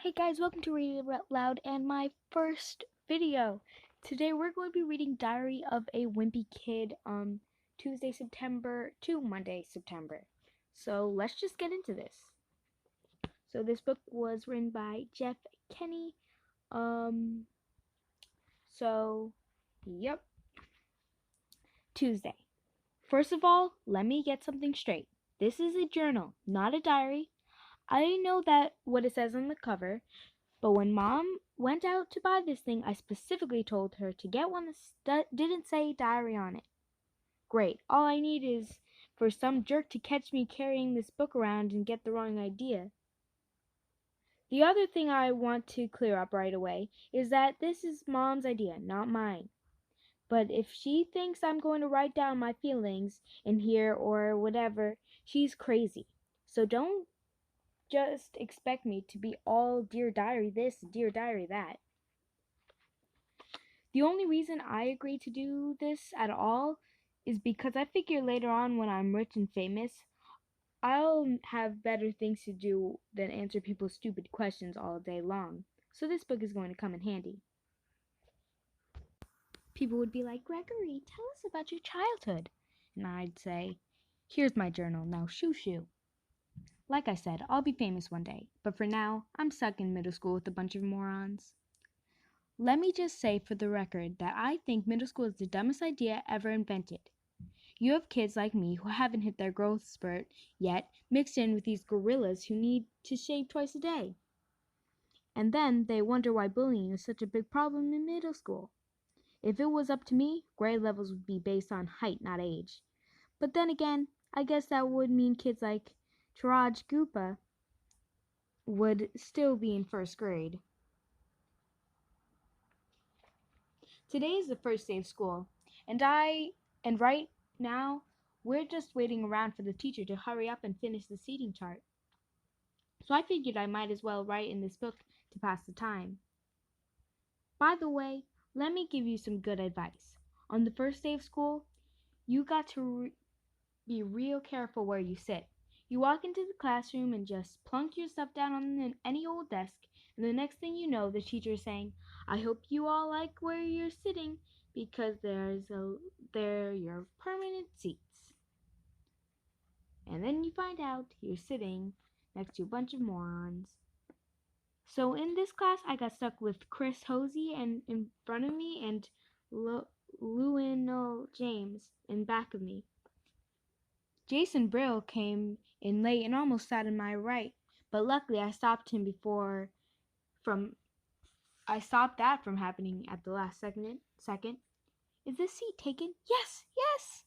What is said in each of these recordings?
Hey guys, welcome to Read It Out Loud and my first video. Today we're going to be reading Diary of a Wimpy Kid, Tuesday, September to Monday, September. So let's just get into this. So this book was written by Jeff Kenny. Yep. Tuesday. First of all, let me get something straight. This is a journal, not a diary. I know that what it says on the cover. But when Mom went out to buy this thing, I specifically told her to get one that didn't say diary on it. Great. All I need is for some jerk to catch me carrying this book around and get the wrong idea. The other thing I want to clear up right away is that this is Mom's idea, not mine. But if she thinks I'm going to write down my feelings in here or whatever, she's crazy. So don't just expect me to be all Dear Diary this, Dear Diary that. The only reason I agreed to do this at all is because I figure later on when I'm rich and famous, I'll have better things to do than answer people's stupid questions all day long. So this book is going to come in handy. People would be like, Gregory, tell us about your childhood. And I'd say, here's my journal, now shoo shoo. Like I said, I'll be famous one day, but for now, I'm stuck in middle school with a bunch of morons. Let me just say for the record that I think middle school is the dumbest idea ever invented. You have kids like me who haven't hit their growth spurt yet, mixed in with these gorillas who need to shave twice a day. And then they wonder why bullying is such a big problem in middle school. If it was up to me, grade levels would be based on height, not age. But then again, I guess that would mean kids like Taraj Gupta would still be in first grade. Today is the first day of school, and right now we're just waiting around for the teacher to hurry up and finish the seating chart. So I figured I might as well write in this book to pass the time. By the way, let me give you some good advice. On the first day of school, you got to be real careful where you sit. You walk into the classroom and just plunk your stuff down on any old desk, and the next thing you know, the teacher is saying, I hope you all like where you're sitting because they're your permanent seats. And then you find out you're sitting next to a bunch of morons. So in this class, I got stuck with Chris Hosey and in front of me and Lionel James in back of me. Jason Brill came in late and almost sat in my right, but luckily I stopped him I stopped that from happening at the last second. Is this seat taken? Yes, yes!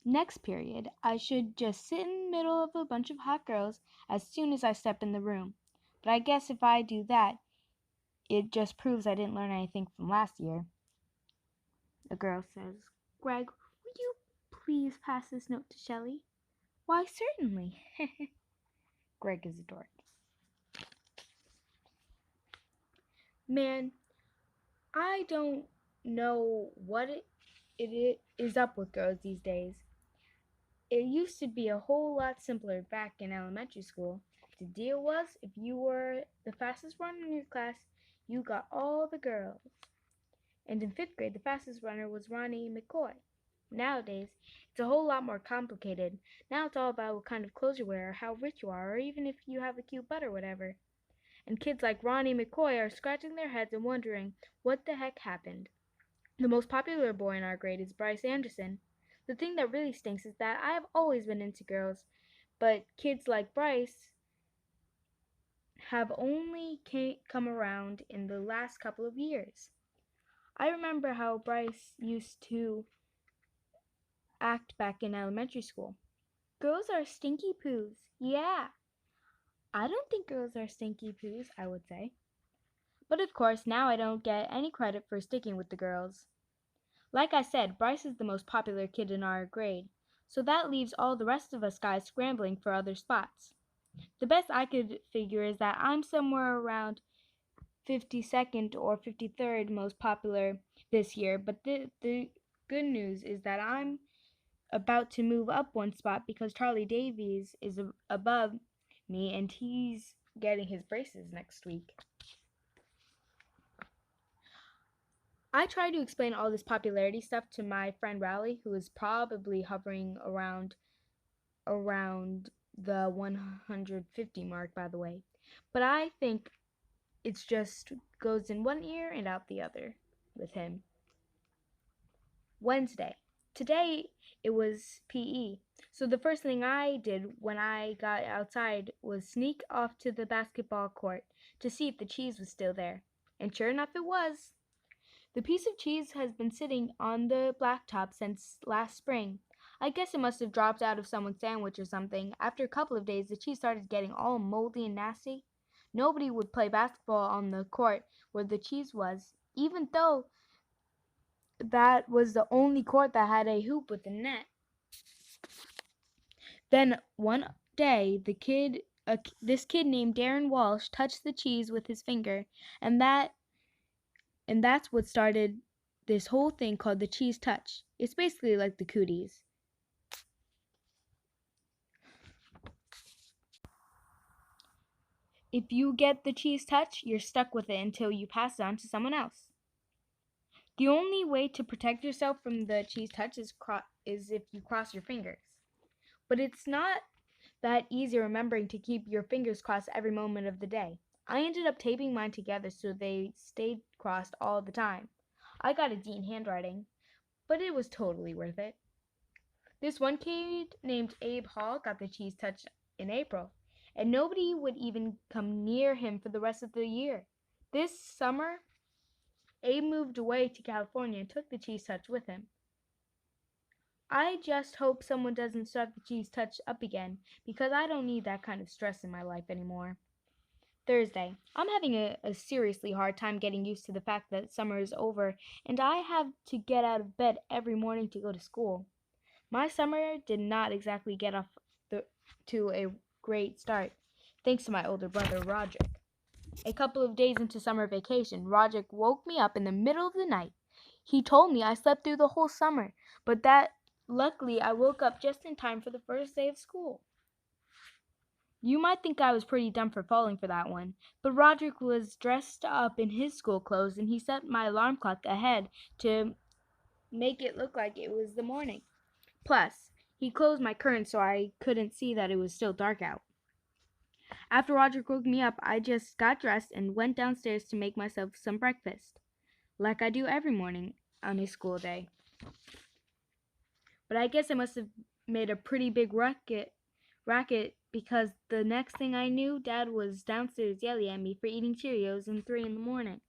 Next period, I should just sit in the middle of a bunch of hot girls as soon as I step in the room. But I guess if I do that, it just proves I didn't learn anything from last year. The girl says, Greg, would you please pass this note to Shelley? Why, certainly. Greg is a dork. Man, I don't know what it is up with girls these days. It used to be a whole lot simpler back in elementary school. The deal was, if you were the fastest runner in your class, you got all the girls. And in 5th grade, the fastest runner was Ronnie McCoy. Nowadays, it's a whole lot more complicated. Now it's all about what kind of clothes you wear, or how rich you are, or even if you have a cute butt or whatever. And kids like Ronnie McCoy are scratching their heads and wondering what the heck happened. The most popular boy in our grade is Bryce Anderson. The thing that really stinks is that I have always been into girls, but kids like Bryce have only come around in the last couple of years. I remember how Bryce used to act back in elementary school. Girls are stinky poos. Yeah. I don't think girls are stinky poos, I would say. But of course, now I don't get any credit for sticking with the girls. Like I said, Bryce is the most popular kid in our grade, so that leaves all the rest of us guys scrambling for other spots. The best I could figure is that I'm somewhere around 52nd or 53rd most popular this year, but the good news is that I'm about to move up one spot because Charlie Davies is above me and he's getting his braces next week. I tried to explain all this popularity stuff to my friend Riley, who is probably hovering around the 150 mark, by the way. But I think it's just goes in one ear and out the other with him. Wednesday. Today it was PE. So the first thing I did when I got outside was sneak off to the basketball court to see if the cheese was still there. And sure enough it was. The piece of cheese has been sitting on the blacktop since last spring. I guess it must have dropped out of someone's sandwich or something. After a couple of days, the cheese started getting all moldy and nasty. Nobody would play basketball on the court where the cheese was, even though that was the only court that had a hoop with a net. Then one day, this kid named Darren Walsh touched the cheese with his finger, and that's what started this whole thing called the cheese touch. It's basically like the cooties. If you get the cheese touch, you're stuck with it until you pass it on to someone else. The only way to protect yourself from the cheese touch is if you cross your fingers. But it's not that easy remembering to keep your fingers crossed every moment of the day. I ended up taping mine together so they stayed crossed all the time. I got a D in handwriting, but it was totally worth it. This one kid named Abe Hall got the cheese touch in April, and nobody would even come near him for the rest of the year. This summer, Abe moved away to California and took the cheese touch with him. I just hope someone doesn't start the cheese touch up again, because I don't need that kind of stress in my life anymore. Thursday. I'm having a seriously hard time getting used to the fact that summer is over and I have to get out of bed every morning to go to school. My summer did not exactly get off to a great start, thanks to my older brother, Roderick. A couple of days into summer vacation, Roderick woke me up in the middle of the night. He told me I slept through the whole summer, but that luckily I woke up just in time for the first day of school. You might think I was pretty dumb for falling for that one, but Roderick was dressed up in his school clothes and he set my alarm clock ahead to make it look like it was the morning. Plus, he closed my curtains so I couldn't see that it was still dark out. After Roderick woke me up, I just got dressed and went downstairs to make myself some breakfast, like I do every morning on a school day. But I guess I must have made a pretty big racket because the next thing I knew, Dad was downstairs yelling at me for eating Cheerios at 3 in the morning.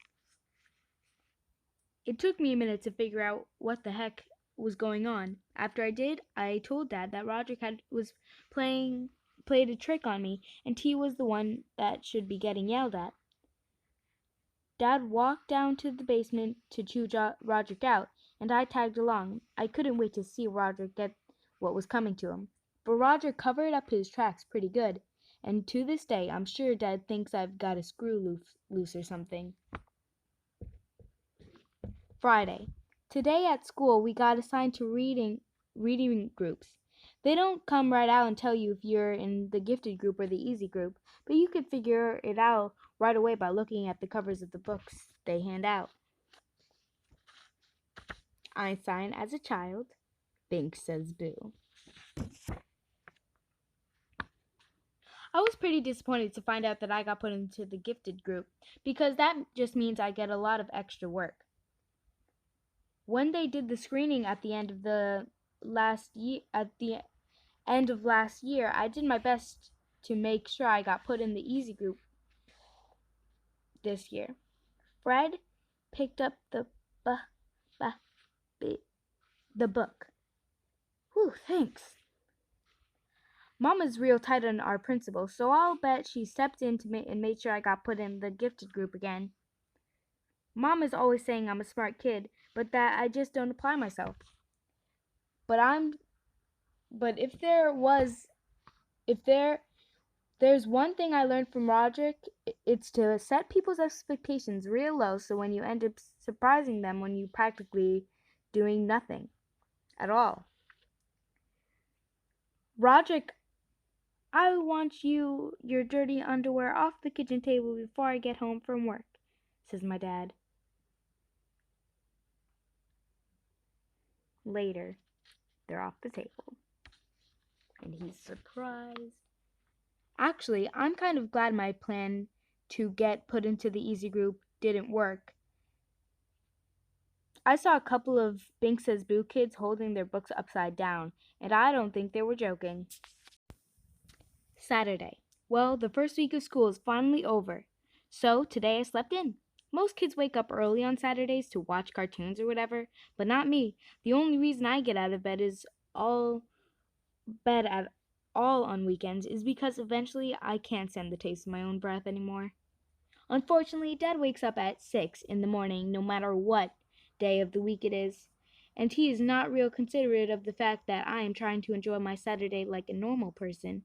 It took me a minute to figure out what the heck was going on. After I did, I told Dad that Roderick played a trick on me, and he was the one that should be getting yelled at. Dad walked down to the basement to chew Roderick out, and I tagged along. I couldn't wait to see Roderick get what was coming to him. But Roger covered up his tracks pretty good, and to this day I'm sure Dad thinks I've got a screw loose or something. Friday. Today at school we got assigned to reading groups. They don't come right out and tell you if you're in the gifted group or the easy group, but you can figure it out right away by looking at the covers of the books they hand out. Einstein as a child, Binks says boo. I was pretty disappointed to find out that I got put into the gifted group, because that just means I get a lot of extra work. When they did the screening at the end of last year, I did my best to make sure I got put in the easy group this year. Fred picked up the book. Whew, thanks. Mama's real tight on our principal, so I'll bet she stepped in and made sure I got put in the gifted group again. Mom is always saying I'm a smart kid, but that I just don't apply myself. But there's one thing I learned from Roderick, it's to set people's expectations real low so when you end up surprising them when you practically doing nothing at all. Roderick, I want your dirty underwear off the kitchen table before I get home from work, says my dad. Later, they're off the table, and he's surprised. Actually, I'm kind of glad my plan to get put into the easy group didn't work. I saw a couple of Bink Says Boo kids holding their books upside down, and I don't think they were joking. Saturday. Well, the first week of school is finally over. So today I slept in. Most kids wake up early on Saturdays to watch cartoons or whatever, but not me. The only reason I get out of bed at all on weekends is because eventually I can't stand the taste of my own breath anymore. Unfortunately, Dad wakes up at 6 in the morning no matter what day of the week it is, and he is not real considerate of the fact that I am trying to enjoy my Saturday like a normal person.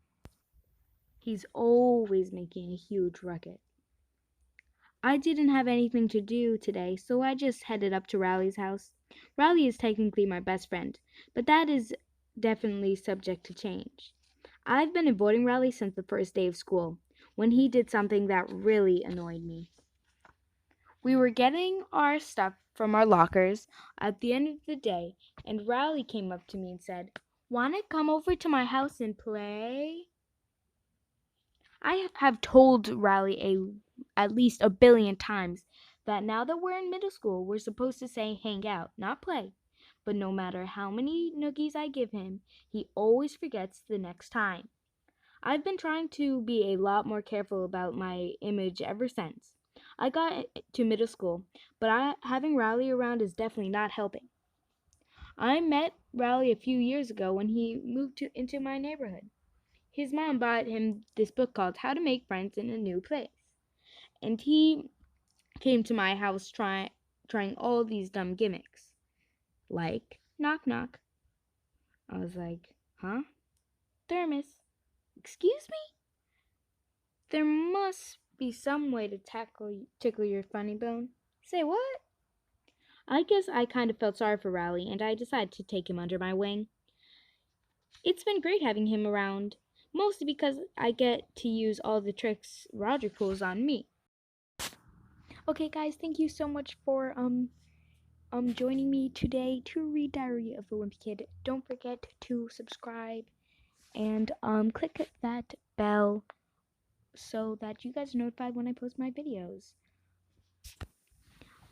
He's always making a huge ruckus. I didn't have anything to do today, so I just headed up to Riley's house. Riley is technically my best friend, but that is definitely subject to change. I've been avoiding Riley since the first day of school, when he did something that really annoyed me. We were getting our stuff from our lockers at the end of the day, and Riley came up to me and said, "Wanna come over to my house and play?" I have told Riley at least a billion times that now that we're in middle school, we're supposed to say hang out, not play. But no matter how many noogies I give him, he always forgets the next time. I've been trying to be a lot more careful about my image ever since I got to middle school, but having Riley around is definitely not helping. I met Riley a few years ago when he moved into my neighborhood. His mom bought him this book called How to Make Friends in a New Place. And he came to my house trying all these dumb gimmicks. Like, knock knock. I was like, huh? Thermos. Excuse me? There must be some way to tickle your funny bone. Say what? I guess I kind of felt sorry for Riley, and I decided to take him under my wing. It's been great having him around, mostly because I get to use all the tricks Roger pulls on me. Okay, guys, thank you so much for joining me today to read Diary of a Wimpy Kid. Don't forget to subscribe and click that bell so that you guys are notified when I post my videos.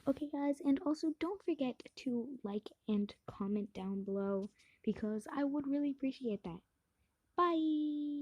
Okay, guys, and also don't forget to like and comment down below because I would really appreciate that. Bye.